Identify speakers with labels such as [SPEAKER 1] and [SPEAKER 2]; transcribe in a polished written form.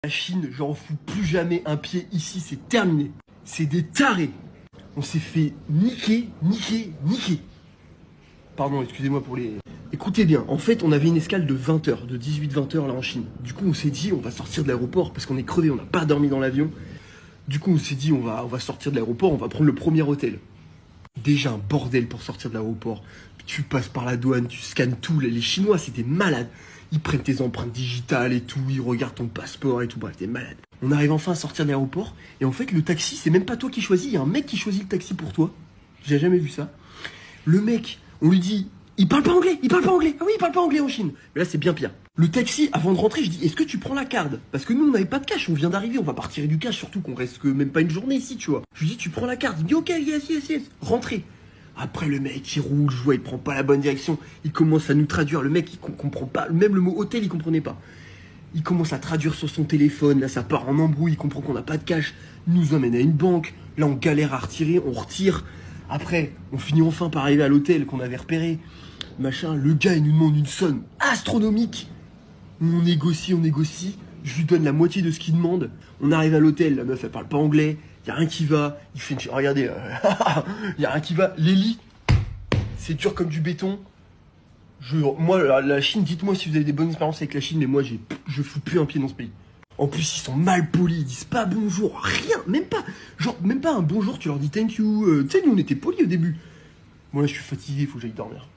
[SPEAKER 1] La Chine, j'en fous plus jamais un pied ici, c'est terminé. C'est des tarés. On s'est fait niquer. Pardon, excusez-moi pour les... Écoutez bien, en fait, on avait une escale de 20 heures, de 18-20 heures là en Chine. Du coup, on s'est dit, on va sortir de l'aéroport parce qu'on est crevé, on n'a pas dormi dans l'avion. Du coup, on s'est dit, on va sortir de l'aéroport, on va prendre le premier hôtel. Déjà un bordel pour sortir de l'aéroport. Tu passes par la douane, tu scannes tout. Les Chinois, c'est des malades. Ils prennent tes empreintes digitales et tout, ils regardent ton passeport et tout, bref, t'es malade. On arrive enfin à sortir de l'aéroport, et en fait, le taxi, c'est même pas toi qui choisis, il y a un mec qui choisit le taxi pour toi. J'ai jamais vu ça. Le mec, on lui dit, il parle pas anglais. Ah oui, il parle pas anglais en Chine. Mais là, c'est bien pire. Le taxi, avant de rentrer, je dis, est-ce que tu prends la carte? Parce que nous, on n'avait pas de cash, on vient d'arriver, on va pas retirer du cash, surtout qu'on reste que même pas une journée ici, tu vois. Je lui dis, tu prends la carte? Il me dit, ok, yes. Rentrez. Après, le mec, il roule, je vois, il prend pas la bonne direction. Il commence à nous traduire. Le mec, il comprend pas. Même le mot hôtel, il comprenait pas. Il commence à traduire sur son téléphone. Là, ça part en embrouille. Il comprend qu'on n'a pas de cash. Il nous emmène à une banque. Là, on galère à retirer. On retire. Après, on finit enfin par arriver à l'hôtel qu'on avait repéré. Machin. Le gars, il nous demande une somme astronomique. On négocie. Je lui donne la moitié de ce qu'il demande. On arrive à l'hôtel. La meuf, elle parle pas anglais. Y a rien qui va. Il fait une... Regardez. Y a rien qui va. Les lits, c'est dur comme du béton. Moi, la Chine, dites-moi si vous avez des bonnes expériences avec la Chine, mais moi, je fous plus un pied dans ce pays. En plus, ils sont mal polis, ils disent pas bonjour, rien, même pas. Genre, même pas un bonjour, tu leur dis thank you. Tu sais, nous, on était polis au début. Moi, là, je suis fatigué, faut que j'aille dormir.